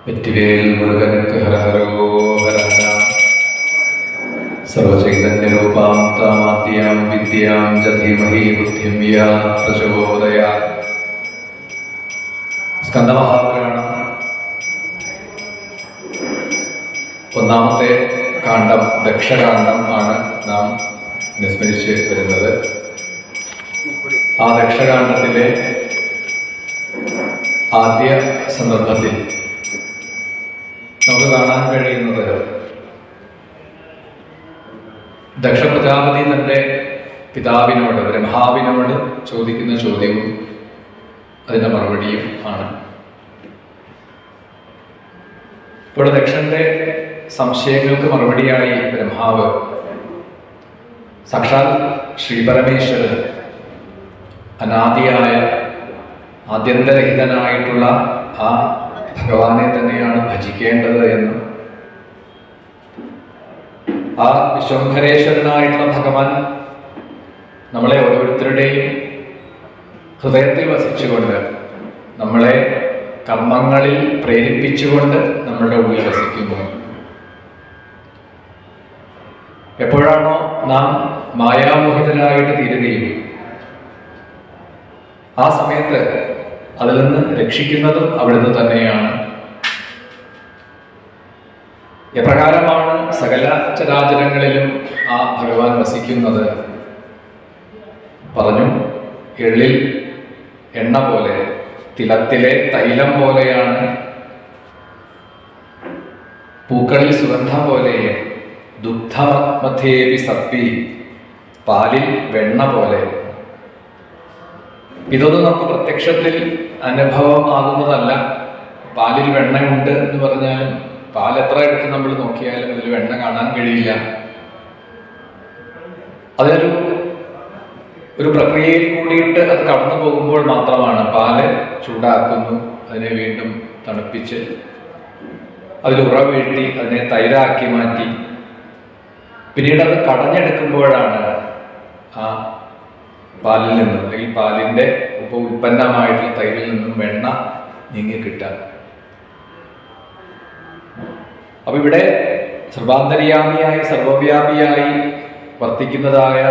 വെറ്റിവേൽ മുരുകനുക്ക് ഹരഹരോഹര. സർവചൈതന്യരൂപാം താമാദ്യാം വിദ്യാം ച ധീമഹി ബുദ്ധിം യാ പ്രചോദയാത്. സ്കന്ദമഹാപുരാണം ഒന്നാമത്തെ കാണ്ഡം ദക്ഷകാണ്ഡം ആണ് നാം അനുസ്മരിച്ച് വരുന്നത്. ആ ദക്ഷകാണ്ഡത്തിലെ ആദ്യ സന്ദർഭത്തിൽ നമുക്ക് കാണാൻ കഴിയുന്നത് ദക്ഷ പ്രജാപതി തന്റെ പിതാവിനോട് ബ്രഹ്മാവിനോട് ചോദിക്കുന്ന ചോദ്യവും അതിന്റെ മറുപടിയും ആണ്. ഇപ്പോൾ ദക്ഷന്റെ സംശയങ്ങൾക്ക് മറുപടിയായി ബ്രഹ്മാവ് സാക്ഷാൽ ശ്രീപരമേശ്വരൻ അനാദിയായ ആദ്യന്തരഹിതനായിട്ടുള്ള ആ ഭഗവാനെ തന്നെയാണ് ഭജിക്കേണ്ടത് എന്നും ആ വിശ്വംഭരേശ്വരനായിട്ടുള്ള ഭഗവാൻ നമ്മളെ ഓരോരുത്തരുടെയും ഹൃദയത്തിൽ വസിച്ചുകൊണ്ട് നമ്മളെ കർമ്മങ്ങളിൽ പ്രേരിപ്പിച്ചുകൊണ്ട് നമ്മളുടെ ഉള്ളിൽ വസിക്കുന്നു. എപ്പോഴാണോ നാം മായാമോഹിതരായിട്ട് തീരുകയും ആ സമയത്ത് അതിൽ നിന്ന് രക്ഷിക്കുന്നതും അവിടുന്ന് തന്നെയാണ്. എപ്രകാരമാണ് സകല ചരാചരങ്ങളിലും ആ ഭഗവാൻ വസിക്കുന്നത് പറഞ്ഞു. എള്ളിൽ എണ്ണ പോലെ, തിലത്തിലെ തൈലം പോലെയാണ്, പൂക്കളിൽ സുഗന്ധം പോലെ, ദുഗ്ധമധ്യേപി സത്വി, പാലിൽ വെണ്ണ പോലെ. ഇതൊന്നും നമുക്ക് പ്രത്യക്ഷത്തിൽ അനുഭവമാകുന്നതല്ല. പാലിൽ വെണ്ണയുണ്ട് എന്ന് പറഞ്ഞാലും പാൽ എത്ര എടുത്ത് നമ്മൾ നോക്കിയാലും അതിൽ വെണ്ണ കാണാൻ കഴിയില്ല. ഒരു പ്രക്രിയയിൽ കൂടിയിട്ട് അത് കടന്നു പോകുമ്പോൾ മാത്രമാണ് പാല് ചൂടാക്കുന്നു, അതിനെ വീണ്ടും തണുപ്പിച്ച് അതിൽ ഉറ വീഴ്ത്തി അതിനെ തൈരാക്കി മാറ്റി പിന്നീട് അത് കടഞ്ഞെടുക്കുമ്പോഴാണ് ആ പാലിൽ നിന്നും അല്ലെങ്കിൽ പാലിന്റെ ഉൽപ്പന്നമായിട്ടുള്ള തൈരിൽ നിന്നും വെണ്ണ നീങ്ങി കിട്ടാൻ. അപ്പൊ ഇവിടെ സർവാന്തര്യാമിയായി സർവവ്യാപിയായി വർത്തിക്കുന്നതായ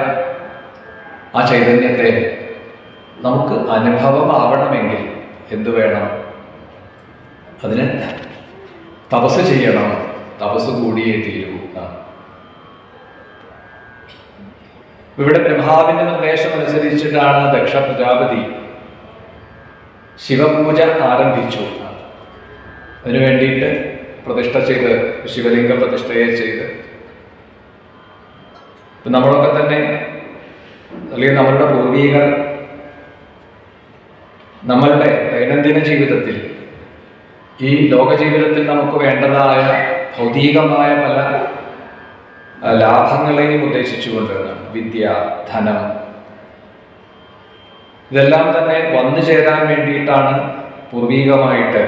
ആ ചൈതന്യത്തെ നമുക്ക് അനുഭവമാവണമെങ്കിൽ എന്തു വേണം? അതിന് തപസ് ചെയ്യണം. തപസ് കൂടിയേ തീരൂ. ഇവിടെ ബ്രഹ്മാവിന്റെ നിർദ്ദേശം അനുസരിച്ചിട്ടാണ് ദക്ഷ പ്രജാപതി ശിവപൂജ ആരംഭിച്ചു. അതിനു വേണ്ടിയിട്ട് പ്രതിഷ്ഠ ചെയ്ത്, ശിവലിംഗ പ്രതിഷ്ഠയെ ചെയ്ത്, നമ്മളൊക്കെ തന്നെ അല്ലെങ്കിൽ നമ്മളുടെ പൂർവീകർ നമ്മളുടെ ദൈനംദിന ജീവിതത്തിൽ ഈ ലോക ജീവിതത്തിൽ നമുക്ക് വേണ്ടതായ ഭൗതികമായ പല ലാഭങ്ങളെയും ഉദ്ദേശിച്ചുകൊണ്ട് വിദ്യ, ധനം, ഇതെല്ലാം തന്നെ വന്നു ചേരാൻ വേണ്ടിയിട്ടാണ് പൂർവീകമായിട്ട്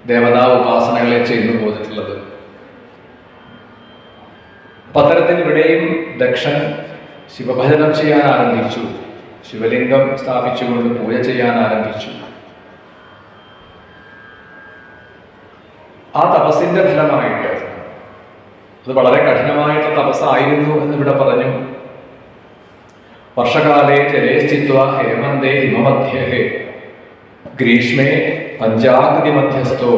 ദേവതാ ഉപാസനകളെ ചെയ്തു പോയിട്ടുള്ളത്. പത്തരത്തിൽ ഇവിടെയും ദക്ഷൻ ശിവഭജനം ചെയ്യാൻ ആരംഭിച്ചു. ശിവലിംഗം സ്ഥാപിച്ചുകൊണ്ട് പൂജ ചെയ്യാൻ ആരംഭിച്ചു. ആ തപസ്സിന്റെ ഫലമായിട്ട്, അത് വളരെ കഠിനമായിട്ടുള്ള തപസ്സായിരുന്നു എന്നിവിടെ പറഞ്ഞു. വർഷകാലേ ജലേ സ്ഥിത്വ ഹേമന്തേ ഹിമമധ്യേ ഗ്രീഷ്മേ പഞ്ചാകൃതി മധ്യസ്ഥോ.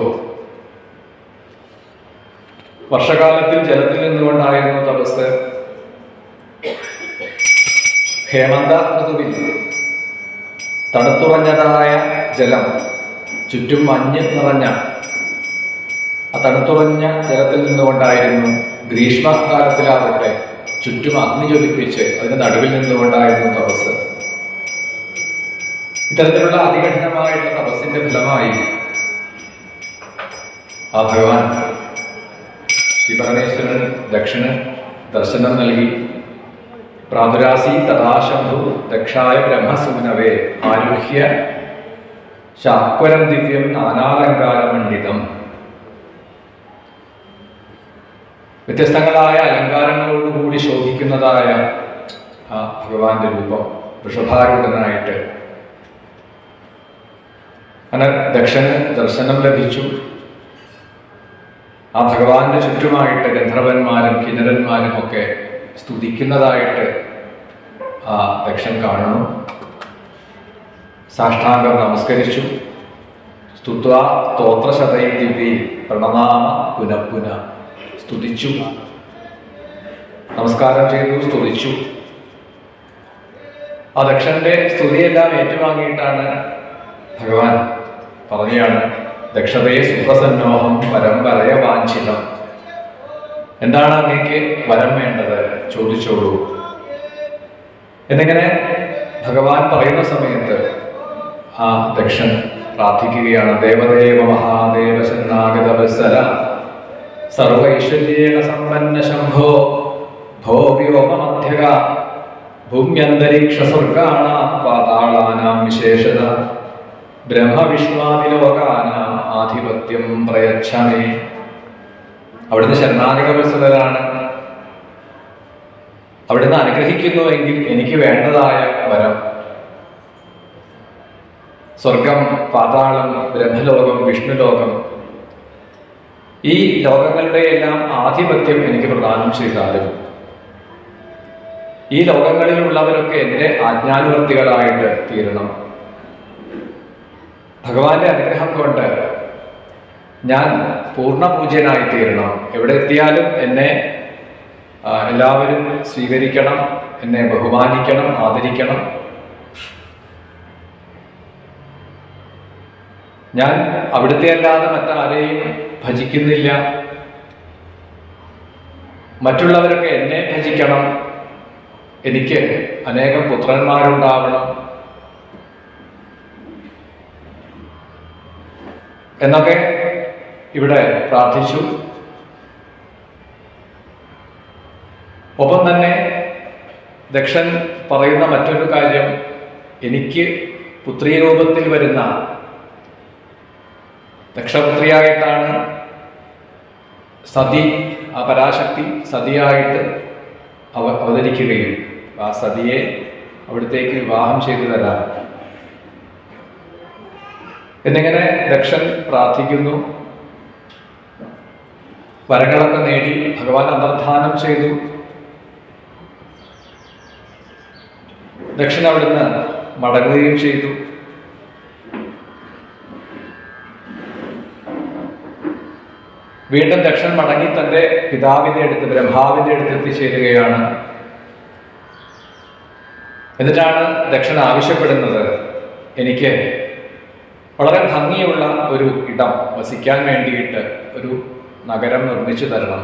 വർഷകാലത്തിൽ ജലത്തിൽ നിന്നുകൊണ്ടായിരുന്നു തപസ്. ഹേമന്ത ഋതുവിൽ തണുത്തുറഞ്ഞതായ ജലം, ചുറ്റും മഞ്ഞ് നിറഞ്ഞ ആ തണുത്തുറഞ്ഞ ജലത്തിൽ നിന്നുകൊണ്ടായിരുന്നു. ഗ്രീഷ്മകാലത്തിലാകട്ടെ ചുറ്റും അഗ്നി ജ്വലിപ്പിച്ച് അതിന് നടുവിൽ നിന്നുകൊണ്ടായിരുന്നു തപസ്. ഇത്തരത്തിലുള്ള അതികഠിനമായിട്ടുള്ള തപസ്സിന്റെ ഫലമായി ആ ഭഗവാൻ ശ്രീപരമേശ്വരൻ ദക്ഷന് ദർശനം നൽകി. പ്രാതുരാസി തഥാശംഭു ദക്ഷായ ബ്രഹ്മസൂനവേ ആരുഹ്യ ശാക്വരം ദിവ്യം നാനാലങ്കാരമണ്ഡിതം. വ്യത്യസ്തങ്ങളായ അലങ്കാരങ്ങളോടുകൂടി ശോഭിക്കുന്നതായ ആ ഭഗവാന്റെ രൂപം വൃഷഭാരൂഢനായിട്ട് അങ്ങനെ ദക്ഷന് ദർശനം ലഭിച്ചു. ആ ഭഗവാന്റെ ചുറ്റുമായിട്ട് ഗന്ധർവന്മാരും കിന്നരന്മാരും ഒക്കെ സ്തുതിക്കുന്നതായിട്ട് ആ ദക്ഷൻ കാണുന്നു. സാഷ്ടാംഗം നമസ്കരിച്ചു. സ്തുത്വാ സ്തോത്രശതൈ ദിവ്യൈ പ്രണനാമ പുനഃപുന. സ്തുതിച്ചു, നമസ്കാരം ചെയ്തു, സ്തുതിച്ചു. ആ ദക്ഷന്റെ സ്തുതിയെല്ലാം ഏറ്റുവാങ്ങിയിട്ടാണ് ഭഗവാൻ പറയുകയാണ്, ദക്ഷതയെ സുപ്രസന്നോഹം പരമ്പരയ വാഞ്ചിതം. എന്താണ് അങ്ങേക്ക് വരം വേണ്ടത്, ചോദിച്ചോളൂ എന്നിങ്ങനെ ഭഗവാൻ പറയുന്ന സമയത്ത് ആ ദക്ഷൻ പ്രാർത്ഥിക്കുകയാണ്. ദേവദേവ മഹാദേവ ശരണാഗത വത്സല സർവൈശ്വര്യേണ സമ്പന്ന ശംഭോ ഭോ വ്യോമമധ്യക ഭൂമ്യന്തരീക്ഷ സ്വർഗാണാം പാതാളാനാം വിശേഷത ബ്രഹ്മവിഷ്ണാദിലോകാനാം ആധിപത്യം പ്രയച്ഛമേ. അവിടുന്ന് ശരണാഗത വത്സലരാണ്. അവിടുന്ന് അനുഗ്രഹിക്കുന്നുവെങ്കിൽ എനിക്ക് വേണ്ടതായ വരം, സ്വർഗം, പാതാളം, ബ്രഹ്മലോകം, വിഷ്ണുലോകം, ഈ ലോകങ്ങളുടെ എല്ലാം ആധിപത്യം എനിക്ക് പ്രദാനം ചെയ്താലും ഈ ലോകങ്ങളിലുള്ളവരൊക്കെ എൻ്റെ ആജ്ഞാനുവർത്തികളായിട്ട് തീരണം. ഭഗവാന്റെ അനുഗ്രഹം കൊണ്ട് ഞാൻ പൂർണ്ണപൂജ്യനായി തീരണം. എവിടെ എത്തിയാലും എന്നെ എല്ലാവരും സ്വീകരിക്കണം, എന്നെ ബഹുമാനിക്കണം, ആദരിക്കണം. ഞാൻ അവിടുത്തെ അല്ലാതെ മറ്റാരെയും ഭജിക്കുന്നില്ല. മറ്റുള്ളവരൊക്കെ എന്നെ ഭജിക്കണം. എനിക്ക് അനേകം പുത്രന്മാരുണ്ടാവണം എന്നൊക്കെ ഇവിടെ പ്രാർത്ഥിച്ചു. ഒപ്പം തന്നെ ദക്ഷൻ പറയുന്ന മറ്റൊരു കാര്യം, എനിക്ക് പുത്രീരൂപത്തിൽ വരുന്ന ദക്ഷപുത്രിയായിട്ടാണ് സതി, ആ പരാശക്തി സതിയായിട്ട് അവതരിക്കുകയും ആ സതിയെ അവിടത്തേക്ക് വിവാഹം ചെയ്തു തരാം എന്നിങ്ങനെ ദക്ഷൻ പ്രാർത്ഥിക്കുന്നു. വരങ്ങളൊക്കെ നേടി ഭഗവാൻ അന്തർധാനം ചെയ്തു. ദക്ഷൻ അവിടുന്ന് മടങ്ങുകയും ചെയ്തു. വീണ്ടും ദക്ഷൻ മടങ്ങി തന്റെ പിതാവിന്റെ അടുത്ത്, ബ്രഹ്മാവിന്റെ അടുത്ത് എത്തിച്ചേരുകയാണ്. എന്നിട്ടാണ് ദക്ഷൻ ആവശ്യപ്പെടുന്നത്, എനിക്ക് വളരെ ഭംഗിയുള്ള ഒരു ഇടം വസിക്കാൻ വേണ്ടിയിട്ട് ഒരു നഗരം നിർമ്മിച്ചു തരണം.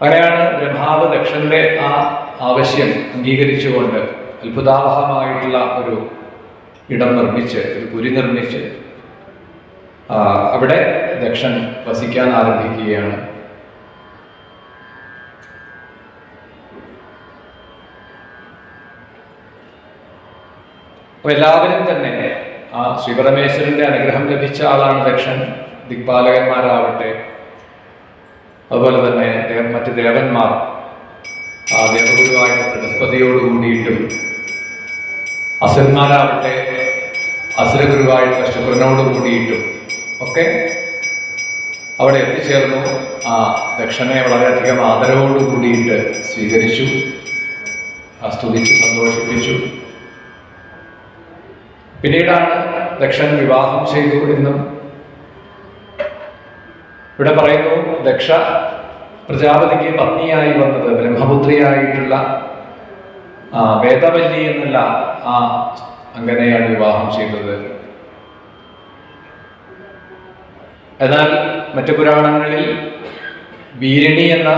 അങ്ങനെയാണ് ബ്രഹ്മാവ് ദക്ഷന്റെ ആ ആവശ്യം അംഗീകരിച്ചുകൊണ്ട് അത്ഭുതാവഹമായിട്ടുള്ള ഒരു ഇടം നിർമ്മിച്ച്, ഒരു പുരി നിർമ്മിച്ച് അവിടെ ദക്ഷൻ വസിക്കാൻ ആരംഭിക്കുകയാണ്. അപ്പൊ എല്ലാവരും തന്നെ ആ ശ്രീപരമേശ്വരന്റെ അനുഗ്രഹം ലഭിച്ച ആളാണ് ദക്ഷൻ. ദിക്പാലകന്മാരാവട്ടെ, അതുപോലെ തന്നെ മറ്റ് ദേവന്മാർ ആ ദേവഗുരുവായ ബൃഹസ്പതിയോട് കൂടിയിട്ടും, അസുരന്മാരാവട്ടെ അസുരഗുരുവായിട്ടുള്ള ശുക്രനോട് കൂടിയിട്ടും ഒക്കെ അവിടെ എത്തിച്ചേർന്നു. ആ ദക്ഷനെ വളരെയധികം ആദരവോട് കൂടിയിട്ട് സ്വീകരിച്ചു, സ്തുതിച്ചു, സന്തോഷിപ്പിച്ചു. പിന്നീടാണ് ദക്ഷൻ വിവാഹം ചെയ്തു എന്നും ഇവിടെ പറയുന്നു. ദക്ഷ പ്രജാപതിക്ക് പത്നിയായി വന്നത് ബ്രഹ്മപുത്രിയായിട്ടുള്ള വേദവല്ലി എന്നുള്ള ആ അങ്ങനെയാണ് വിവാഹം ചെയ്തത്. എന്നാൽ മറ്റു പുരാണങ്ങളിൽ വീരിണി എന്ന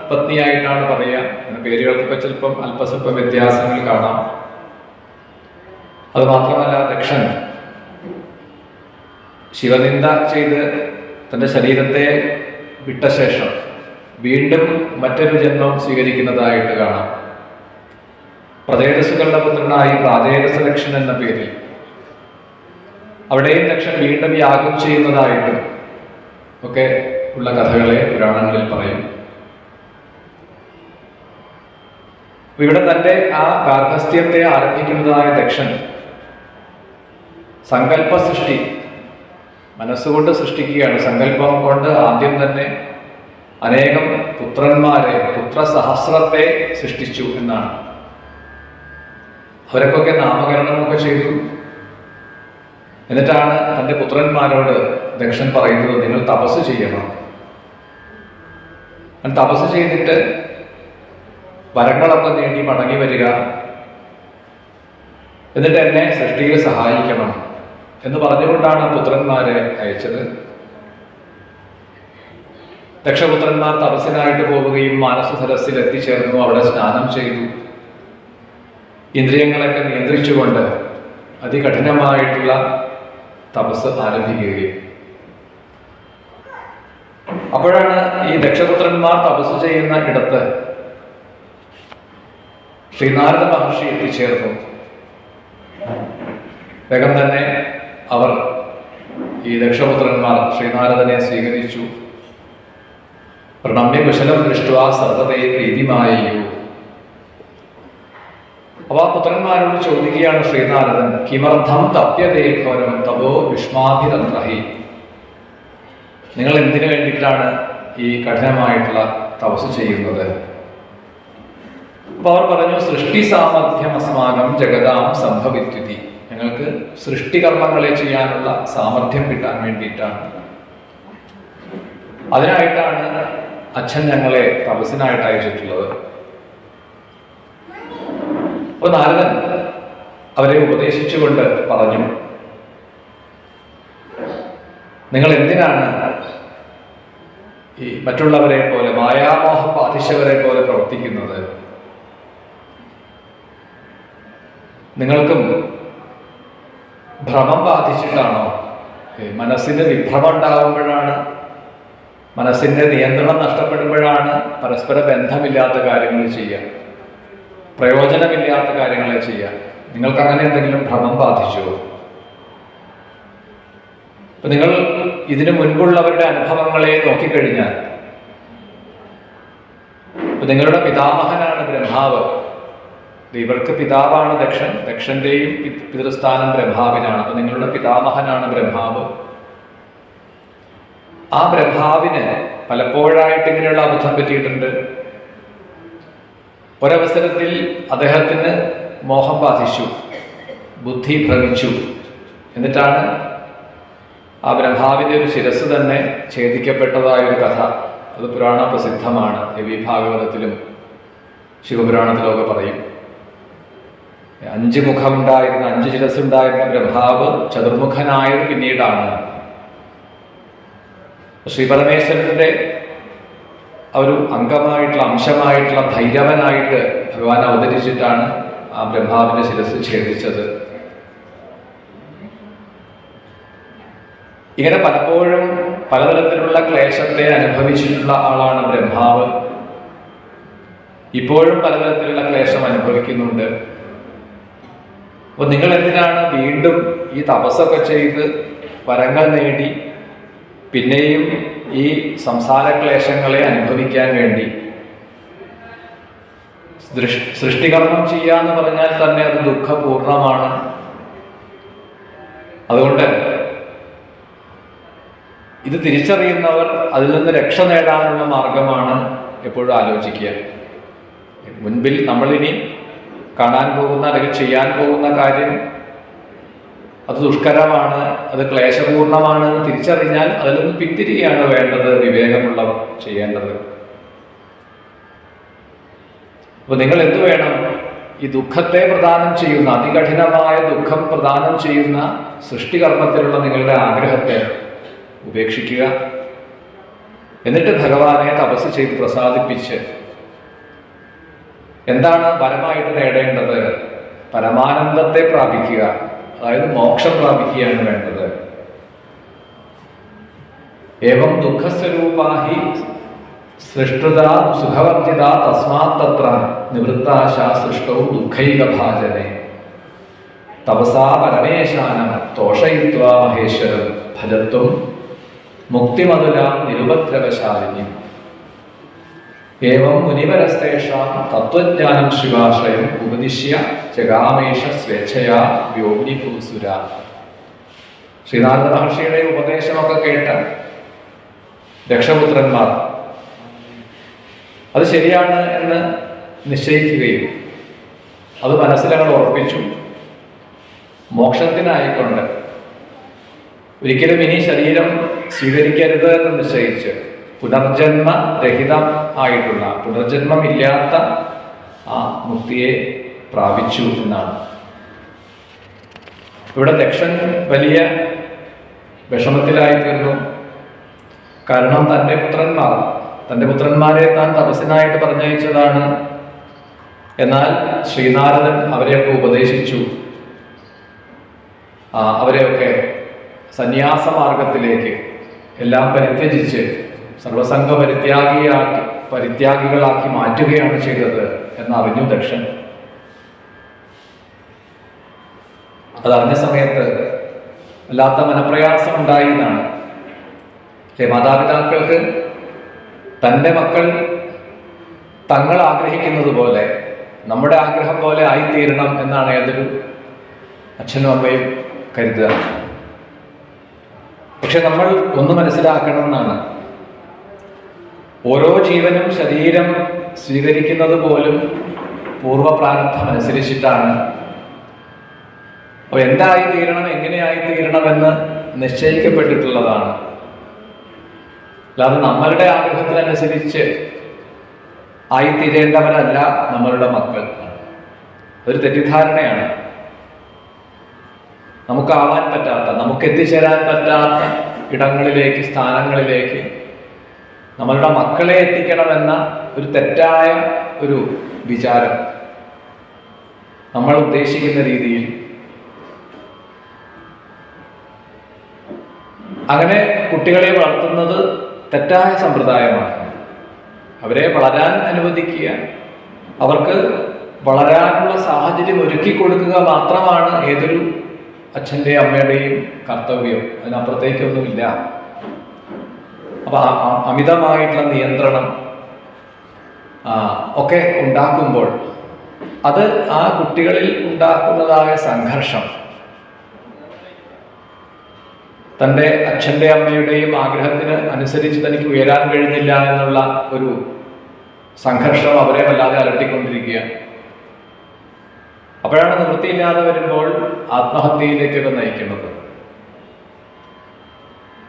പത്നിയായിട്ടാണ് പറയുക. പേരുകൾക്കൊക്കെ ചിലപ്പം അല്പസ്വല്പം വ്യത്യാസങ്ങൾ കാണാം. അത് മാത്രമല്ല, ദക്ഷൻ ശിവനിന്ദ ചെയ്ത് തൻ്റെ ശരീരത്തെ വിട്ട ശേഷം വീണ്ടും മറ്റൊരു ജന്മം സ്വീകരിക്കുന്നതായിട്ട് കാണാം. പ്രജേതസ്സുകളുടെ പുത്രനായി പ്രാജേതസ ദക്ഷൻ എന്ന പേരിൽ അവിടെയും ദക്ഷൻ വീണ്ടും യാഗം ചെയ്യുന്നതായിട്ടും ഒക്കെ ഉള്ള കഥകളെ പുരാണങ്ങളിൽ പറയും. ഇവിടെ തന്റെ ആ ഗാർഹസ്ഥ്യത്തെ ആരംഭിക്കുന്നതായ ദക്ഷൻ സങ്കല്പ സൃഷ്ടി മനസ്സുകൊണ്ട് സൃഷ്ടിക്കുകയാണ്. സങ്കല്പം കൊണ്ട് ആദ്യം തന്നെ അനേകം പുത്രന്മാരെ, പുത്രസഹസ്രത്തെ സൃഷ്ടിച്ചു എന്നാണ്. അവരൊക്കെ നാമകരണമൊക്കെ ചെയ്തു. എന്നിട്ടാണ് തൻ്റെ പുത്രന്മാരോട് ദക്ഷൻ പറയുന്നത്, നിങ്ങൾ തപസ് ചെയ്യണം. തപസ് ചെയ്തിട്ട് വരങ്ങളൊക്കെ നേടി മടങ്ങി വരിക, എന്നിട്ട് എന്നെ സൃഷ്ടിയിൽ സഹായിക്കണം എന്ന് പറഞ്ഞുകൊണ്ടാണ് പുത്രന്മാരെ അയച്ചത്. ദക്ഷപുത്രന്മാർ തപസ്സിനായിട്ട് പോവുകയും മാനസ സരസ്സിൽ എത്തിച്ചേർന്നു. അവിടെ സ്നാനം ചെയ്തു. ഇന്ദ്രിയങ്ങളൊക്കെ നിയന്ത്രിച്ചുകൊണ്ട് അതികഠിനമായിട്ടുള്ള തപസ് ആരംഭിക്കുകയും, അപ്പോഴാണ് ഈ ദക്ഷപുത്രന്മാർ തപസ് ചെയ്യുന്ന ഇടത്ത് ശ്രീനാരദ മഹർഷി എത്തിച്ചേർന്നു. വേഗം തന്നെ അവർ, ഈ ദക്ഷപുത്രന്മാർ ശ്രീനാരദനെ സ്വീകരിച്ചു. പ്രണമ്യ കുശലം ദൃഷ്ട്വാ സർവതയെ പ്രീതിമായു. അപ്പോൾ ആ പുത്രന്മാരോട് ചോദിക്കുകയാണ് ശ്രീനാരദൻ, കിമർത്ഥം തപ്യതേ ഘോരം തപോ യുഷ്മാഭിതന്ത്രഹി. നിങ്ങൾ എന്തിനു വേണ്ടിയിട്ടാണ് ഈ കഠിനമായിട്ടുള്ള തപസ് ചെയ്യുന്നത്? അപ്പൊ അവർ പറഞ്ഞു, സൃഷ്ടി സാമർഥ്യം അസ്മാകം ജഗതാം സംഭവിത്യുതി. ഞങ്ങൾക്ക് സൃഷ്ടികർമ്മങ്ങളെ ചെയ്യാനുള്ള സാമർഥ്യം കിട്ടാൻ വേണ്ടിയിട്ടാണ്. അതിനായിട്ടാണ് അച്ഛൻ ഞങ്ങളെ തപസ്സിനായിട്ട് അയച്ചിട്ടുള്ളത്. അപ്പൊ നാരദൻ അവരെ ഉപദേശിച്ചുകൊണ്ട് പറഞ്ഞു, നിങ്ങൾ എന്തിനാണ് ഈ മറ്റുള്ളവരെ പോലെ, മായാമോഹ ബാധിച്ചവരെ പോലെ പ്രവർത്തിക്കുന്നത്? നിങ്ങൾക്കും ഭ്രമം ബാധിച്ചിട്ടാണോ? മനസ്സിന് വിഭ്രമം ഉണ്ടാകുമ്പോഴാണ്, മനസ്സിന്റെ നിയന്ത്രണം നഷ്ടപ്പെടുമ്പോഴാണ് പരസ്പര ബന്ധമില്ലാത്ത കാര്യങ്ങൾ ചെയ്യുക, പ്രയോജനമില്ലാത്ത കാര്യങ്ങളെ ചെയ്യുക. നിങ്ങൾക്ക് അങ്ങനെ എന്തെങ്കിലും ഭ്രമം ബാധിച്ചുവോ? അപ്പൊ നിങ്ങൾ ഇതിനു മുൻപുള്ളവരുടെ അനുഭവങ്ങളെ നോക്കിക്കഴിഞ്ഞാൽ, നിങ്ങളുടെ പിതാമഹനാണ് ബ്രഹ്മാവ്. ഇവർക്ക് പിതാവാണ് ദക്ഷൻ, ദക്ഷന്റെയും പിതൃസ്ഥാനം ബ്രഹ്മാവിനാണ്. അപ്പൊ നിങ്ങളുടെ പിതാമഹനാണ് ബ്രഹ്മാവ്. ആ ബ്രഹ്മാവിന് പലപ്പോഴായിട്ട് ഇങ്ങനെയുള്ള അബദ്ധം പറ്റിയിട്ടുണ്ട്. ഒരവസരത്തിൽ അദ്ദേഹത്തിന് മോഹം ബാധിച്ചു, ബുദ്ധി ഭ്രമിച്ചു. എന്നിട്ടാണ് ആ ബ്രഹ്മാവിന്റെ ഒരു ശിരസ് തന്നെ ഛേദിക്കപ്പെട്ടതായ ഒരു കഥ. അത് പുരാണ പ്രസിദ്ധമാണ്. ദേവീ ഭാഗവതത്തിലും ശിവപുരാണത്തിലും ഒക്കെ പറയും. 5 മുഖമുണ്ടായിരുന്ന, 5 ശിരസ്സുണ്ടായിരുന്ന ബ്രഹ്മാവ് ചതുർമുഖനായത് പിന്നീടാണ്. ശ്രീപരമേശ്വരന്റെ ഒരു അംഗമായിട്ടുള്ള, അംശമായിട്ടുള്ള ഭൈരവനായിട്ട് ഭഗവാൻ അവതരിച്ചിട്ടാണ് ആ ബ്രഹ്മാവിന്റെ ശിരസ് ഛേദിച്ചത്. ഇങ്ങനെ പലപ്പോഴും പലതരത്തിലുള്ള ക്ലേശത്തെ അനുഭവിച്ചിട്ടുള്ള ആളാണ് ബ്രഹ്മാവ്. ഇപ്പോഴും പലതരത്തിലുള്ള ക്ലേശം അനുഭവിക്കുന്നുണ്ട്. അപ്പൊ നിങ്ങൾ എന്തിനാണ് വീണ്ടും ഈ തപസ്സൊക്കെ ചെയ്ത് വരങ്ങൾ നേടി പിന്നെയും ഈ സംസാര ക്ലേശങ്ങളെ അനുഭവിക്കാൻ വേണ്ടി? സൃഷ്ടികർമ്മം ചെയ്യാന്ന് പറഞ്ഞാൽ തന്നെ അത് ദുഃഖപൂർണമാണ്. അതുകൊണ്ട് ഇത് തിരിച്ചറിയുന്നവർ അതിൽ നിന്ന് രക്ഷ നേടാനുള്ള മാർഗമാണ് എപ്പോഴും ആലോചിക്കുക. മുൻപിൽ നമ്മളിനി കാണാൻ പോകുന്ന അല്ലെങ്കിൽ ചെയ്യാൻ പോകുന്ന കാര്യം അത് ദുഷ്കരമാണ്, അത് ക്ലേശപൂർണമാണ് എന്ന് തിരിച്ചറിഞ്ഞാൽ അതിൽ നിന്ന് പിന്തിരിയാണ് വേണ്ടത്, വിവേകമുള്ളവർ ചെയ്യേണ്ടത്. അപ്പൊ നിങ്ങൾ എന്ത് വേണം? ഈ ദുഃഖത്തെ പ്രദാനം ചെയ്യുന്ന, അതികഠിനമായ ദുഃഖം പ്രദാനം ചെയ്യുന്ന സൃഷ്ടികർമ്മത്തിലുള്ള നിങ്ങളുടെ ആഗ്രഹത്തെ ഉപേക്ഷിക്കുക. എന്നിട്ട് ഭഗവാനെ തപസ് ചെയ്ത് പ്രസാദിപ്പിച്ച് എന്താണ് പരമായിട്ട് നേടേണ്ടത്? പരമാനന്ദത്തെ പ്രാപിക്കുക, അതായത് മോക്ഷം പ്രാപിക്കുകയാണ് വേണ്ടത്. ഏവം ദുഃഖസ്വരൂപാഹി സൃഷ്ടത സുഖവർജിത തസ്മാത് തത്ര നിവൃത്താശ സൃഷ്ടൗ ദുഃഖൈകഭാജനെ തപസാ പരമേശാനം തോഷയിത്വാ മഹേശ്വരം ഭജത്വം മുക്തിമധുര നിരുപദ്രവശാലിനി. ഏവം മുനിവരസ്തേഷാം തത്വജ്ഞാനം ശിവാശ്രയം ഉപദിശ്യ ജഗാമേഷ സ്വേച്ഛയാ വ്യോമിനിഭൂസുര. ശ്രീനാരദ മഹർഷിയുടെ ഉപദേശമൊക്കെ കേട്ട ദക്ഷപുത്രന്മാർ അത് ശരിയാണ് എന്ന് നിശ്ചയിക്കുകയും അത് മനസ്സിലങ്ങൾ ഉറപ്പിച്ചു. മോക്ഷത്തിനായിക്കൊണ്ട് ഒരിക്കലും ഇനി ശരീരം സ്വീകരിക്കരുത് എന്ന് നിശ്ചയിച്ച് പുനർജന്മ രഹിതം ആയിട്ടുള്ള, പുനർജന്മമില്ലാത്ത ആ മുക്തിയെ പ്രാപിച്ചു എന്നാണ്. ഇവിടെ ദക്ഷൻ വലിയ വിഷമത്തിലായിത്തീർന്നു. കാരണം തൻ്റെ പുത്രന്മാരെ താൻ തപസ്സിനായിട്ട് പറഞ്ഞയച്ചതാണ്. എന്നാൽ ശ്രീനാരദൻ അവരെയൊക്കെ ഉപദേശിച്ചു. അവരെയൊക്കെ സന്യാസ മാർഗത്തിലേക്ക് എല്ലാം പരിത്യജിച്ച് സർവസംഘ പരിത്യാഗികളാക്കി മാറ്റുകയാണ് ചെയ്തത് എന്നറിഞ്ഞു ദക്ഷൻ. അതറിഞ്ഞ സമയത്ത് വല്ലാത്ത മനപ്രയാസം ഉണ്ടായി എന്നാണ്. മാതാപിതാക്കൾക്ക് തൻ്റെ മക്കൾ തങ്ങൾ ആഗ്രഹിക്കുന്നത് പോലെ, നമ്മുടെ ആഗ്രഹം പോലെ ആയിത്തീരണം എന്നാണ് ഏതൊരു അച്ഛനും അമ്മയും കരുതുക. പക്ഷെ നമ്മൾ ഒന്ന് മനസ്സിലാക്കണം എന്നാണ്, ഓരോ ജീവനും ശരീരം സ്വീകരിക്കുന്നത് പോലും പൂർവ്വപ്രാരബ്ധം അനുസരിച്ചിട്ടാണ്. അപ്പോൾ എന്തായിത്തീരണം, എങ്ങനെയായിത്തീരണമെന്ന് നിശ്ചയിക്കപ്പെട്ടിട്ടുള്ളതാണ്. അല്ലാതെ നമ്മളുടെ ആഗ്രഹത്തിനനുസരിച്ച് ആയിത്തീരേണ്ടവരല്ല നമ്മളുടെ മക്കൾ. അതൊരു തെറ്റിദ്ധാരണയാണ്. നമുക്കാവാൻ പറ്റാത്ത, നമുക്ക് എത്തിച്ചേരാൻ പറ്റാത്ത ഇടങ്ങളിലേക്ക്, സ്ഥാനങ്ങളിലേക്ക് നമ്മളുടെ മക്കളെ എത്തിക്കണമെന്ന ഒരു തെറ്റായ ഒരു വിചാരം നമ്മൾ ഉദ്ദേശിക്കുന്ന രീതിയിൽ അങ്ങനെ കുട്ടികളെ വളർത്തുന്നത് തെറ്റായ സമ്പ്രദായമാണ്. അവരെ വളരാൻ അനുവദിക്കുക, അവർക്ക് വളരാനുള്ള സാഹചര്യം ഒരുക്കി കൊടുക്കുക മാത്രമാണ് ഏതൊരു അച്ഛൻ്റെ അമ്മയുടെയും കർത്തവ്യം. അതിനപ്പുറത്തേക്കൊന്നുമില്ല. അപ്പൊ അമിതമായിട്ടുള്ള നിയന്ത്രണം ഒക്കെ ഉണ്ടാക്കുമ്പോൾ അത് ആ കുട്ടികളിൽ ഉണ്ടാക്കുന്നതായ സംഘർഷം, തൻ്റെ അച്ഛൻ്റെ അമ്മയുടെയും ആഗ്രഹത്തിന് അനുസരിച്ച് തനിക്ക് ഉയരാൻ കഴിഞ്ഞില്ല എന്നുള്ള ഒരു സംഘർഷം അവരെ വല്ലാതെ അലട്ടിക്കൊണ്ടിരിക്കുക. അപ്പോഴാണ് നിവൃത്തിയില്ലാതെ വരുമ്പോൾ ആത്മഹത്യയിലേക്കൊക്കെ നയിക്കുന്നത്.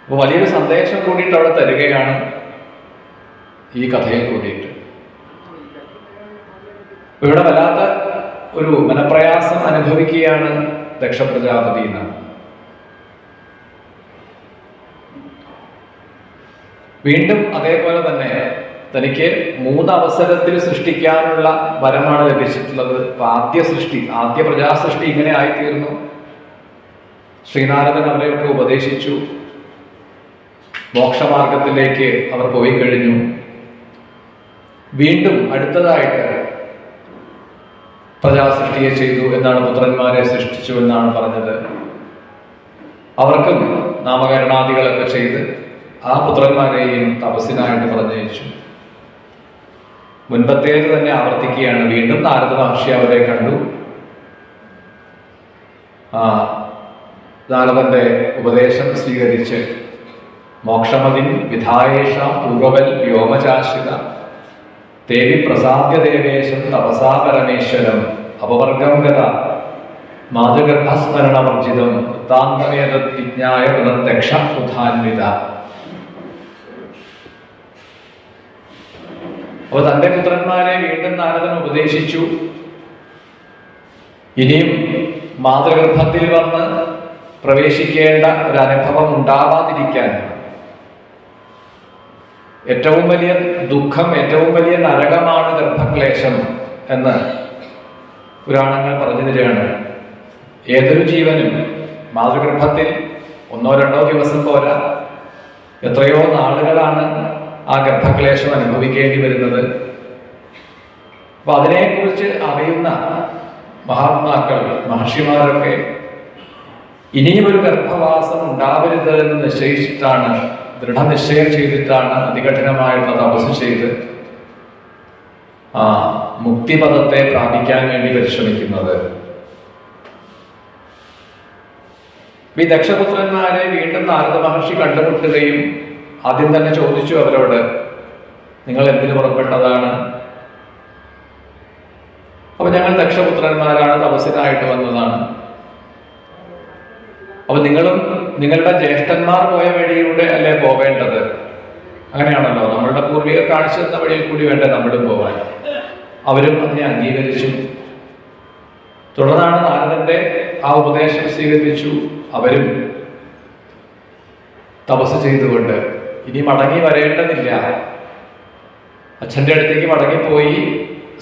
അപ്പോൾ വലിയൊരു സന്ദേശം കൂടിയിട്ട് അവിടെ തരികയാണ് ഈ കഥയിൽ കൂടിയിട്ട്. ഇവിടെ വല്ലാത്ത ഒരു മനപ്രയാസം അനുഭവിക്കുകയാണ് ദക്ഷപ്രജാപതി എന്നാണ്. വീണ്ടും അതേപോലെ തന്നെ തനിക്ക് 3 അവസരത്തിൽ സൃഷ്ടിക്കാനുള്ള വരമാണ് ലഭിച്ചിട്ടുള്ളത്. ആദ്യ പ്രജാസൃഷ്ടി ഇങ്ങനെ ആയിത്തീർന്നു. ശ്രീനാരദൻ അവരെയൊക്കെ ഉപദേശിച്ചു. മോക്ഷമാർഗത്തിലേക്ക് അവർ പോയി കഴിഞ്ഞു. വീണ്ടും അടുത്തതായിട്ട് പ്രജാസൃഷ്ടിയെ ചെയ്തു എന്നാണ്, പുത്രന്മാരെ സൃഷ്ടിച്ചു എന്നാണ് പറഞ്ഞത്. അവർക്കും നാമകരണാദികളൊക്കെ ചെയ്ത് ആ പുത്രന്മാരെയും തപസ്സിനായിട്ട് പറഞ്ഞയച്ചു. മുൻപത്തേത് തന്നെ ആവർത്തിക്കുകയാണ്. വീണ്ടും നാരദ മഹർഷി അവരെ കണ്ടു. നാരദന്റെ ഉപദേശം സ്വീകരിച്ച് മോക്ഷമതിൻ വിധായേഷ പൂർവവൽ വ്യോമചാശ്രിത ദേവി പ്രസാദ്യ ദേവേശം തപസാ പരമേശ്വരം അപവർഗം ഗത മാതൃഗർഭസ്മരണവർജിതം വൃത്താന്തമേതത് വിജ്ഞായ പുനർദക്ഷ ഉദാന്വിത. അപ്പോൾ തൻ്റെ പുത്രന്മാരെ വീണ്ടും നാരദൻ ഉപദേശിച്ചു. ഇനിയും മാതൃഗർഭത്തിൽ വന്ന് പ്രവേശിക്കേണ്ട ഒരനുഭവം ഉണ്ടാവാതിരിക്കാൻ, ഏറ്റവും വലിയ ദുഃഖം, ഏറ്റവും വലിയ നരകമാണ് ഗർഭക്ലേശം എന്ന് പുരാണങ്ങൾ പറഞ്ഞു തരികയാണ്. ഏതൊരു ജീവനും മാതൃഗർഭത്തിൽ 1-2 ദിവസം പോരാ, എത്രയോ നാളുകളാണ് ആ ഗർഭക്ലേശം അനുഭവിക്കേണ്ടി വരുന്നത്. അപ്പൊ അതിനെക്കുറിച്ച് അറിയുന്ന മഹാത്മാക്കൾ, മഹർഷിമാരൊക്കെ ഇനിയും ഒരു ഗർഭവാസം ഉണ്ടാവരുത് എന്ന് നിശ്ചയിച്ചിട്ടാണ്, ദൃഢനിശ്ചയം ചെയ്തിട്ടാണ് അതികഠിനമായിട്ടുള്ള തപസ് ചെയ്ത് മുക്തിപദത്തെ പ്രാപിക്കാൻ വേണ്ടി പരിശ്രമിക്കുന്നത്. ഈ ദക്ഷപുത്രന്മാരെ വീണ്ടും നാരദ മഹർഷി കണ്ടുമുട്ടുകയും ആദ്യം തന്നെ ചോദിച്ചു അവരോട്, നിങ്ങൾ എന്തിനു പുറപ്പെട്ടതാണ്? അപ്പൊ ഞങ്ങൾ ദക്ഷപുത്രന്മാരാണ്, തപസ്സിനായിട്ട് വന്നതാണ്. അപ്പൊ നിങ്ങളും നിങ്ങളുടെ ജ്യേഷ്ഠന്മാർ പോയ വഴിയിലൂടെ അല്ലേ പോവേണ്ടത്? അങ്ങനെയാണല്ലോ, നമ്മളുടെ പൂർവികർ കാണിച്ചു തന്ന വഴിയിൽ കൂടി വേണ്ടേ നമ്മളും പോവാൻ. അവരും അതിനെ അംഗീകരിച്ചു. തുടർന്നാണ് നാരദന്റെ ആ ഉപദേശം സ്വീകരിച്ചു. അവരും തപസ് ചെയ്തുകൊണ്ട് ഇനി മടങ്ങി വരേണ്ടതില്ല, അച്ഛൻ്റെ അടുത്തേക്ക് മടങ്ങിപ്പോയി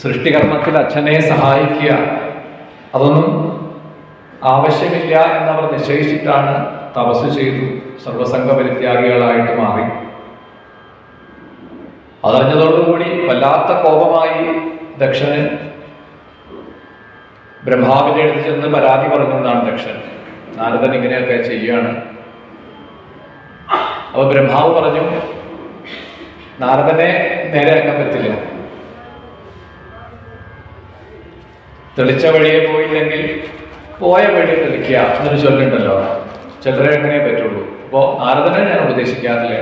സൃഷ്ടികർമ്മത്തിൽ അച്ഛനെ സഹായിക്കുക, അതൊന്നും ആവശ്യമില്ല എന്നവർ നിശ്ചയിച്ചിട്ടാണ് തപസ് ചെയ്തു സർവസംഘ പരിത്യാഗികളായിട്ട് മാറി. അതറിഞ്ഞതോടുകൂടി വല്ലാത്ത കോപമായി ദക്ഷന് ബ്രഹ്മാവിന്റെ അടുത്ത് ചെന്ന് പരാതി പറഞ്ഞതാണ് ദക്ഷൻ. നാരദൻ ഇങ്ങനെയൊക്കെ ചെയ്യാണ്. അപ്പൊ ബ്രഹ്മാവ് പറഞ്ഞു, നാരദനെ നേരെയാക്കാൻ പറ്റില്ല. തെളിച്ച വഴിയെ പോയില്ലെങ്കിൽ പോയ വഴി തെളിക്കുക എന്നൊരു ചൊല്ലുണ്ടല്ലോ, ചിലരെ എങ്ങനെ പറ്റുള്ളൂ. അപ്പോ നാരദനെ ഞാൻ ഉപദേശിക്കാറില്ല.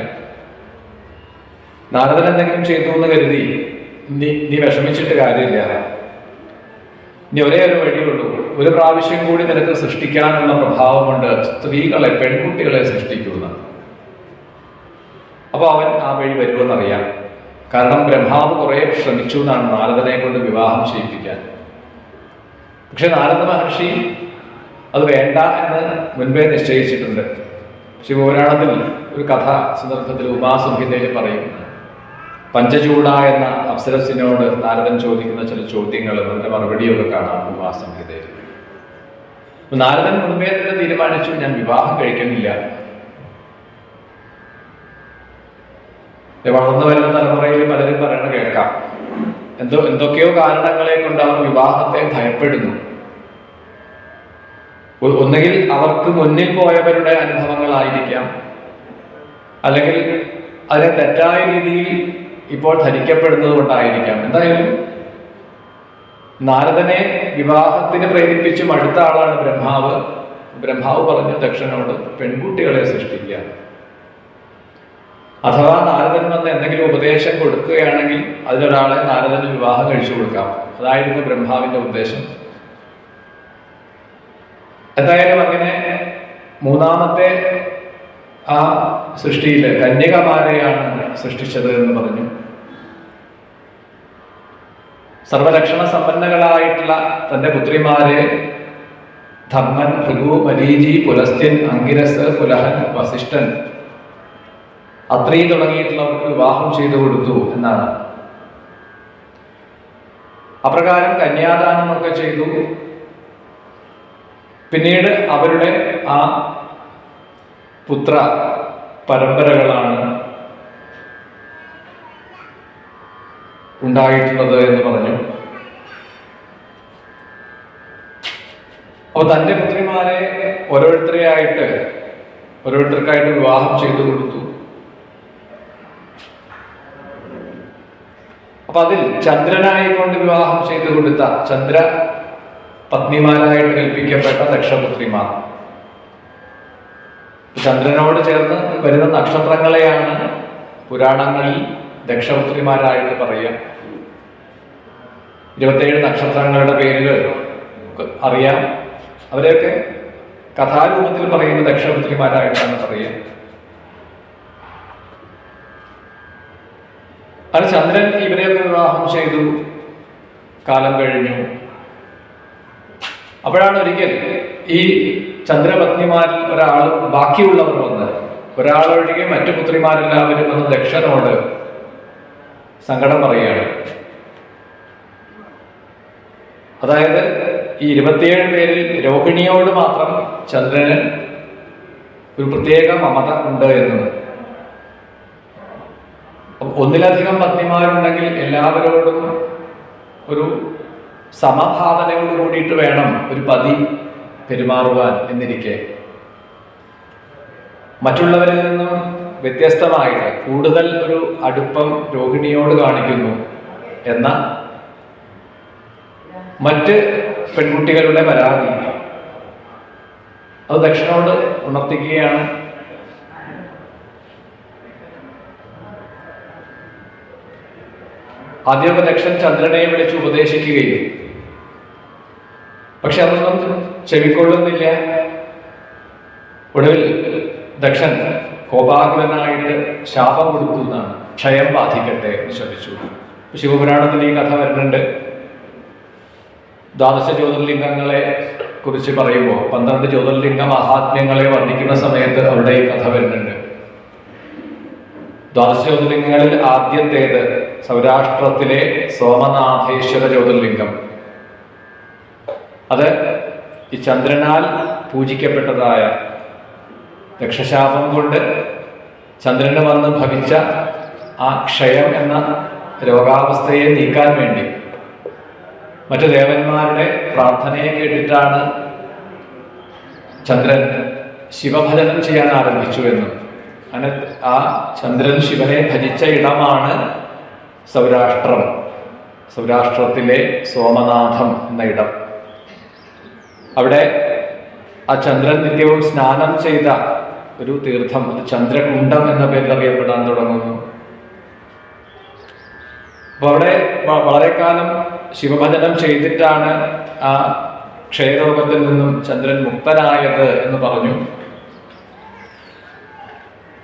നാരദൻ എന്തെങ്കിലും ചെയ്തു എന്ന് കരുതി നീ വിഷമിച്ചിട്ട് കാര്യമില്ല. ഇനി ഒരേ ഒരു വഴിയുള്ളൂ, ഒരു പ്രാവശ്യം കൂടി നിനക്ക് സൃഷ്ടിക്കാനുള്ള പ്രഭാവമുണ്ട്, സ്ത്രീകളെ, പെൺകുട്ടികളെ സൃഷ്ടിക്കുന്ന. അപ്പൊ അവൻ ആ വഴി വരുമെന്നറിയാം. കാരണം ബ്രഹ്മാവ് കുറെ ശ്രമിച്ചു എന്നാണ് നാരദനെ കൊണ്ട് വിവാഹം ചെയ്യിപ്പിക്കാൻ. പക്ഷെ നാരദ മഹർഷി അത് വേണ്ട എന്ന് മുൻപേ നിശ്ചയിച്ചിട്ടുണ്ട്. ശിവപുരാണത്തിൽ ഒരു കഥ സന്ദർഭത്തിൽ ഉമാസംഹിതയിൽ പറയും. പഞ്ചചൂഡ എന്ന അപ്സരസിനോട് നാരദൻ ചോദിക്കുന്ന ചില ചോദ്യങ്ങളും അതിന്റെ മറുപടിയൊക്കെ കാണാം ഉമാസംഹിതയിൽ. നാരദൻ മുൻപേ തന്നെ തീരുമാനിച്ചു, ഞാൻ വിവാഹം കഴിക്കുന്നില്ല. വളർന്നു വരുന്ന തലമുറയിൽ പലരും പറയണ കേൾക്കാം, എന്തൊക്കെയോ കാരണങ്ങളെ കൊണ്ട് അവർ വിവാഹത്തെ ഭയപ്പെടുന്നു. ഒന്നുകിൽ അവർക്ക് മുന്നിൽ പോയവരുടെ അനുഭവങ്ങളായിരിക്കാം, അല്ലെങ്കിൽ അതിനെ തെറ്റായ രീതിയിൽ ഇപ്പോൾ ധരിക്കപ്പെടുന്നത് കൊണ്ടായിരിക്കാം. എന്തായാലും നാരദനെ വിവാഹത്തിന് പ്രേരിപ്പിച്ചും അടുത്ത ആളാണ് ബ്രഹ്മാവ്. ബ്രഹ്മാവ് പറഞ്ഞു ദക്ഷനോട് പെൺകുട്ടികളെ സൃഷ്ടിക്കുക. അഥവാ നാരദൻ വന്ന് എന്തെങ്കിലും ഉപദേശം കൊടുക്കുകയാണെങ്കിൽ അതിലൊരാളെ നാരദന് വിവാഹം കഴിച്ചു കൊടുക്കാം. അതായിരുന്നു ബ്രഹ്മാവിന്റെ ഉദ്ദേശം. എന്തായാലും അങ്ങനെ മൂന്നാമത്തെ ആ സൃഷ്ടിയില് കന്യകമാരെയാണ് സൃഷ്ടിച്ചത് എന്ന് പറഞ്ഞു. സർവലക്ഷണ സമ്പന്നകളായിട്ടുള്ള തന്റെ പുത്രിമാരെ ധർമ്മൻ, ഭൃഗു, മരീചി, പുലസ്ത്യൻ, അങ്കിരസ്, പുലഹൻ, വസിഷ്ഠൻ, അത്രീ തുടങ്ങിയിട്ടുള്ളവർക്ക് വിവാഹം ചെയ്തു കൊടുത്തു എന്നാണ്. അപ്രകാരം കന്യാദാനമൊക്കെ ചെയ്തു. പിന്നീട് അവരുടെ ആ പുത്ര പരമ്പരകളാണ് ഉണ്ടായിട്ടുള്ളത് എന്ന് പറഞ്ഞു. അപ്പൊ തന്റെ പുത്രിമാരെ ഓരോരുത്തർക്കായിട്ട് വിവാഹം ചെയ്തു കൊടുത്തു. അപ്പൊ അതിൽ ചന്ദ്രനായിക്കൊണ്ട് വിവാഹം ചെയ്തു കൊടുത്ത ചന്ദ്ര പത്നിമാരായിട്ട് കൽപ്പിക്കപ്പെട്ട ദക്ഷപുത്രിമാർ, ചന്ദ്രനോട് ചേർന്ന് വരുന്ന നക്ഷത്രങ്ങളെയാണ് പുരാണങ്ങളിൽ ദക്ഷപുത്രിമാരായിട്ട് പറയുക. 27 നക്ഷത്രങ്ങളുടെ പേരുകൾ അറിയാം. അവരെയൊക്കെ കഥാരൂപത്തിൽ പറയുന്ന ദക്ഷപുത്രിമാരായിട്ടാണ് പറയുക. അത് ചന്ദ്രൻ ഇവരെയൊക്കെ വിവാഹം ചെയ്തു. കാലം കഴിഞ്ഞു. അപ്പോഴാണ് ഒരിക്കൽ ഈ ചന്ദ്രപത്നിമാരിൽ ഒരാൾ ബാക്കിയുള്ളവർ വന്ന്, ഒരാളൊഴികെ മറ്റു പുത്രിമാരെല്ലാവരും വന്ന് ദക്ഷനോട് സങ്കടം പറയുകയാണ്. അതായത് ഈ 27 പേരിൽ രോഹിണിയോട് മാത്രം ചന്ദ്രന് ഒരു പ്രത്യേക മമത ഉണ്ട് എന്ന്. ഒന്നിലധികം പത്നിമാരുണ്ടെങ്കിൽ എല്ലാവരോടും ഒരു സമഭാവനയോട് കൂടിയിട്ട് വേണം ഒരു പതി പെരുമാറുവാൻ എന്നിരിക്കെ, മറ്റുള്ളവരിൽ നിന്നും വ്യത്യസ്തമായിട്ട് കൂടുതൽ ഒരു അടുപ്പം രോഹിണിയോട് കാണിക്കുന്നു എന്ന മറ്റ് പെൺകുട്ടികളുടെ പരാതി. അത് ദക്ഷനോട് ഉണർത്തിക്കുകയാണ്. ആദ്യമൊക്കെ ദക്ഷൻ ചന്ദ്രനെ വിളിച്ച് ഉപദേശിക്കുകയും പക്ഷെ അതൊന്നും ചെവിക്കൊള്ളുന്നില്ല. ഒടുവിൽ ദക്ഷൻ കോപാകുലനായിട്ട് ശാപം കൊടുത്തു എന്നാണ്, ക്ഷയം ബാധിക്കട്ടെ എന്ന് ശപിച്ചു. ശിവപുരാണത്തിൽ ഈ കഥ വരുന്നുണ്ട്. ദ്വാദശ ജ്യോതിർലിംഗങ്ങളെ കുറിച്ച് പറയുമ്പോൾ 12 ജ്യോതിർലിംഗ മഹാത്മ്യങ്ങളെ വർണ്ണിക്കുന്ന സമയത്ത് അവിടെ ഈ കഥ വരുന്നുണ്ട്. ദ്വാദശ ജ്യോതിർലിംഗങ്ങളിൽ ആദ്യത്തേത് സൗരാഷ്ട്രത്തിലെ സോമനാഥേശ്വര ജ്യോതിർലിംഗം. അത് ഈ ചന്ദ്രനാൽ പൂജിക്കപ്പെട്ടതായ ദക്ഷശാപം കൊണ്ട് ചന്ദ്രന് വന്ന് ഭവിച്ച ആ ക്ഷയം എന്ന രോഗാവസ്ഥയെ നീക്കാൻ വേണ്ടി മറ്റു ദേവന്മാരുടെ പ്രാർത്ഥനയെ കേട്ടിട്ടാണ് ചന്ദ്രൻ ശിവഭജനം ചെയ്യാൻ ആരംഭിച്ചു എന്നും അങ്ങനെ ആ ചന്ദ്രൻ ശിവനെ ഭജിച്ച ഇടമാണ് സൗരാഷ്ട്രം, സൗരാഷ്ട്രത്തിലെ സോമനാഥം എന്ന ഇടം. അവിടെ ആ ചന്ദ്രൻ നിത്യവും സ്നാനം ചെയ്ത ഒരു തീർത്ഥം, അത് ചന്ദ്രകുണ്ഡം എന്ന പേരിൽ അറിയപ്പെടാൻ തുടങ്ങുന്നു. അപ്പൊ അവിടെ വളരെ കാലം ശിവഭജനം ചെയ്തിട്ടാണ് ആ ക്ഷയരോഗത്തിൽ നിന്നും ചന്ദ്രൻ മുക്തനായത് എന്ന് പറഞ്ഞു.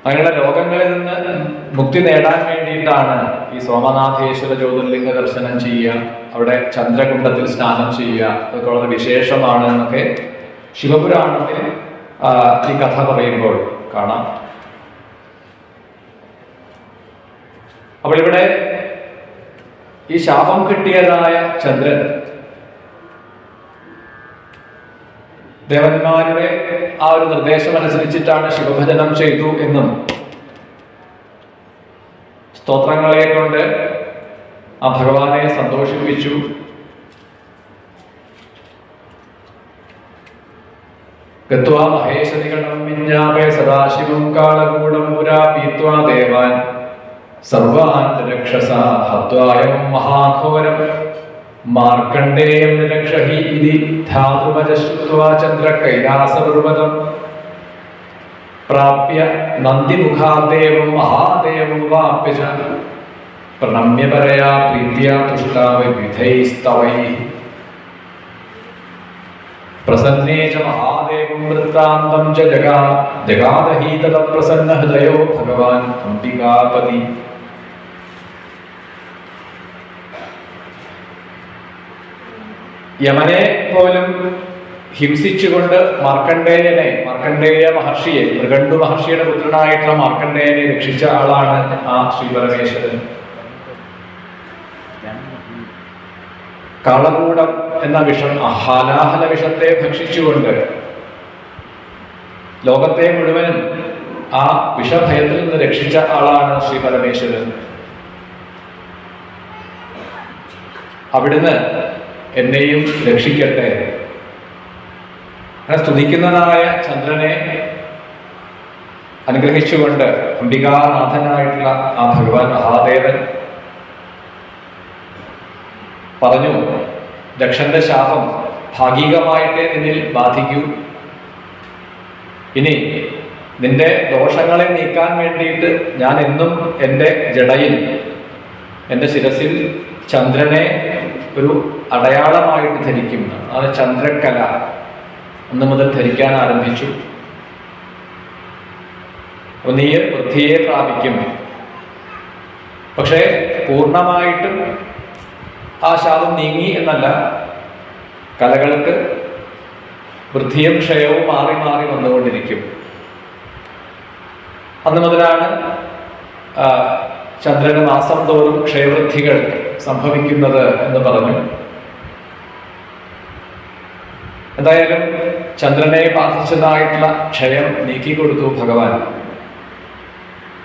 അങ്ങനെയുള്ള രോഗങ്ങളിൽ നിന്ന് മുക്തി നേടാൻ വേണ്ടിയിട്ടാണ് ഈ സോമനാഥേശ്വര ജ്യോതിർലിംഗ ദർശനം ചെയ്യുക, അവിടെ ചന്ദ്രകുണ്ഡത്തിൽ സ്നാനം ചെയ്യുക, അതൊക്കെ വളരെ വിശേഷമാണ് എന്നൊക്കെ ശിവപുരാണത്തിൽ ഈ കഥ പറയുമ്പോൾ കാണാം. അപ്പോൾ ഇവിടെ ഈ ശാപം കിട്ടിയതായ ചന്ദ്രൻ ദേവന്മാരുടെ ആ ഒരു നിർദ്ദേശം അനുസരിച്ചിട്ടാണ് ശിവഭജനം ചെയ്തു എന്നും സ്തോത്രങ്ങളെ കൊണ്ട് ആ ഭഗവാനെ സന്തോഷിപ്പിച്ചു. ഗത്വാ മഹേശനിഗണം വിജ്ഞാപേ സദാശിവം കാളകൂടം പുരാ പീത്വാ ദേവാൻ സർവാൻ രക്ഷസാ ഹത്വായം മഹാഘോരം മാർക്കണ്ഡേയം നിരക്ഷഹി ഇതി ധാതുമജശ്രുത്വാ ചന്ദ്രകൈലാസപർവതം പ്രാപ്യ നന്ദിമുഖാദേവം മഹാദേവം വാപ്യ ച പ്രണമ്യ പരയാ പ്രീത്യാ തുഷ്ടാ വിവിധൈസ്തവൈഃ പ്രസന്നേ ച മഹാദേവം വൃത്താന്തം ച ജഗാദഹി തത പ്രസന്നഹൃദയോ ഭഗവാൻ അംബികാപതി. യമനെ പോലും ഹിംസിച്ചുകൊണ്ട് മാർക്കണ്ഡേയ മഹർഷിയെ, മൃഗണ്ടു മഹർഷിയുടെ പുത്രനായിട്ടുള്ള മാർക്കണ്ഡേയനെ രക്ഷിച്ച ആളാണ് ആ ശ്രീപരമേശ്വരൻ. കാളകൂടം എന്ന വിഷം, ഹാലാഹല വിഷത്തെ ഭക്ഷിച്ചുകൊണ്ട് ലോകത്തെ മുഴുവനും ആ വിഷഭയത്തിൽ നിന്ന് രക്ഷിച്ച ആളാണ് ശ്രീപരമേശ്വരൻ. അവിടുന്ന് എന്നെയും രക്ഷിക്കട്ടെ. അങ്ങനെ സ്തുതിക്കുന്നതായ ചന്ദ്രനെ അനുഗ്രഹിച്ചുകൊണ്ട് അംബികാനാഥനായിട്ടുള്ള ആ ഭഗവാൻ മഹാദേവൻ പറഞ്ഞു, ദക്ഷന്റെ ശാപം ഭാഗികമായിട്ടേ നിന്നിൽ ബാധിക്കൂ. ഇനി നിന്റെ ദോഷങ്ങളെ നീക്കാൻ വേണ്ടിയിട്ട് ഞാൻ എന്നും എൻ്റെ ജടയിൽ, എൻ്റെ ശിരസിൽ ചന്ദ്രനെ ഒരു അടയാളമായിട്ട് ധരിക്കും. അത് ചന്ദ്രക്കല അന്ന് മുതൽ ധരിക്കാൻ ആരംഭിച്ചു. അപ്പൊ നീ വൃദ്ധിയെ പ്രാപിക്കും. പക്ഷേ പൂർണ്ണമായിട്ടും ആ ശാപം നീങ്ങി എന്നല്ല, കലകൾക്ക് വൃദ്ധിയും ക്ഷയവും മാറി മാറി വന്നുകൊണ്ടിരിക്കും. അന്ന് മുതലാണ് ചന്ദ്രന് മാസം തോറും ക്ഷയവൃദ്ധികൾ സംഭവിക്കുന്നത് എന്ന് പറഞ്ഞു. എന്തായാലും ചന്ദ്രനെ ബാധിച്ചതായിട്ടുള്ള ക്ഷയം നീക്കിക്കൊടുത്തു ഭഗവാൻ.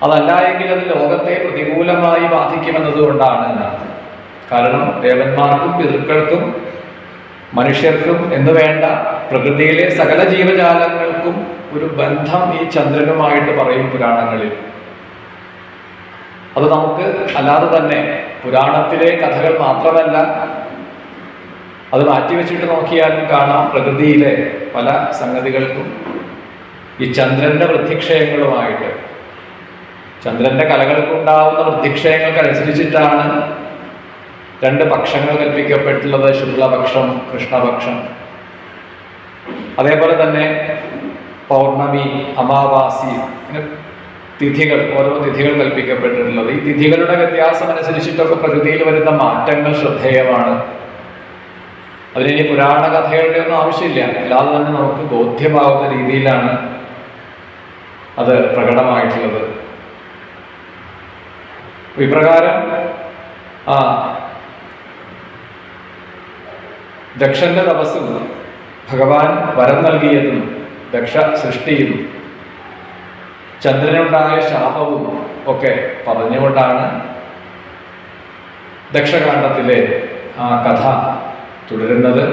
അതല്ല എങ്കിൽ അത് ലോകത്തെ പ്രതികൂലമായി ബാധിക്കുമെന്നതുകൊണ്ടാണ്. കാരണം ദേവന്മാർക്കും പിതൃക്കൾക്കും മനുഷ്യർക്കും എന്ന് വേണ്ട പ്രകൃതിയിലെ സകല ജീവജാലങ്ങൾക്കും ഒരു ബന്ധം ഈ ചന്ദ്രനുമായിട്ട് പറയും പുരാണങ്ങളിൽ. അത് നമുക്ക് അല്ലാതെ തന്നെ പുരാണത്തിലെ കഥകൾ മാത്രമല്ല, അത് മാറ്റിവെച്ചിട്ട് നോക്കിയാലും കാണാം പ്രകൃതിയിലെ പല സംഗതികൾക്കും ഈ ചന്ദ്രന്റെ വൃദ്ധിക്ഷയങ്ങളുമായിട്ട്, ചന്ദ്രന്റെ കലകൾക്കുണ്ടാവുന്ന വൃദ്ധിക്ഷയങ്ങൾക്കനുസരിച്ചിട്ടാണ് രണ്ട് പക്ഷങ്ങൾ കൽപ്പിക്കപ്പെട്ടുള്ളത്, ശുക്ലപക്ഷം, കൃഷ്ണപക്ഷം. അതേപോലെ തന്നെ പൗർണമി, അമാവാസി, അങ്ങനെ തിഥികൾ, ഓരോ തിഥികൾ കൽപ്പിക്കപ്പെട്ടിട്ടുള്ളത്. ഈ തിഥികളുടെ വ്യത്യാസം അനുസരിച്ചിട്ടൊക്കെ പ്രകൃതിയിൽ വരുന്ന മാറ്റങ്ങൾ ശ്രദ്ധേയമാണ്. അതിനി പുരാണ കഥകളുടെ ഒന്നും ആവശ്യമില്ല, അല്ലാതെ തന്നെ നമുക്ക് ബോധ്യമാവുന്ന രീതിയിലാണ് അത് പ്രകടമായിട്ടുള്ളത്. ഇപ്രകാരം ദക്ഷന്റെ തപസ്സും ഭഗവാൻ വരം നൽകിയതും ദക്ഷ സൃഷ്ടിയും ചന്ദ്രനുണ്ടായ ശാപവും ഒക്കെ പറഞ്ഞുകൊണ്ടാണ് ദക്ഷകാണ്ഡത്തിലെ ആ കഥ തുടരുന്നത്.